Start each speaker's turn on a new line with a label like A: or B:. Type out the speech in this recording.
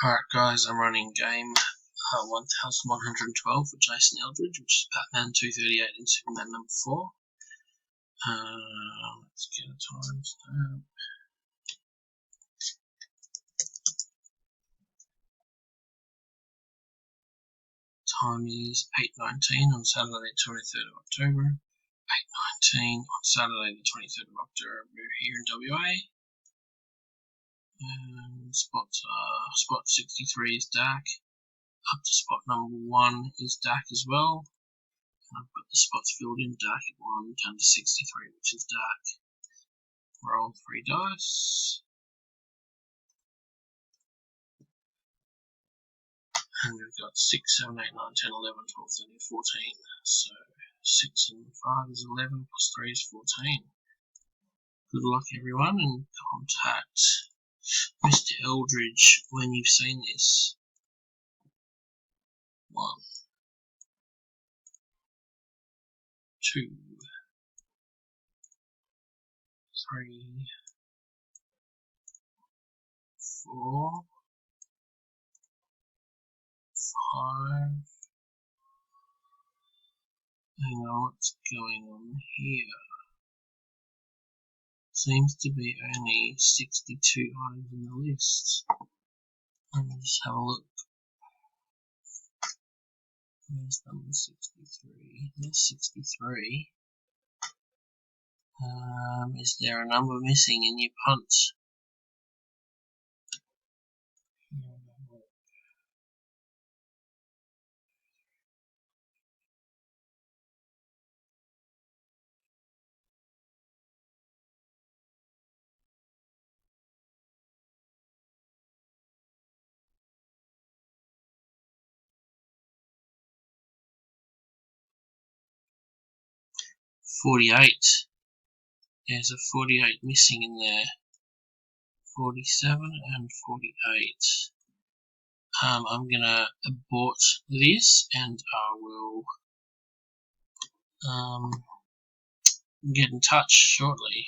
A: Alright guys, I'm running game 1112 with Jason Eldridge, which is Batman 238 and Superman number 4. Let's get a timestamp. Time is 8:19 on Saturday 23rd of October. 8:19 on Saturday the 23rd of October here in WA. And spot 63 is dark. Up to spot number 1 is dark as well. And I've got the spots filled in dark at 1 down to 63, which is dark. Roll 3 dice. And we've got 6, 7, 8, 9, 10, 11, 12, 13, 14. So 6 and 5 is 11, plus 3 is 14. Good luck everyone, and contact Mr. Eldridge when you've seen this. 1, 2, 3, 4, 5. Hang on, what's going on here? Seems to be only 62 items in the list. Let me just have a look. Where's number 63? There's 63. Is there a number missing in your punt? $48. There's a 48 missing in there. 47 and 48. I'm gonna abort this, and I will get in touch shortly.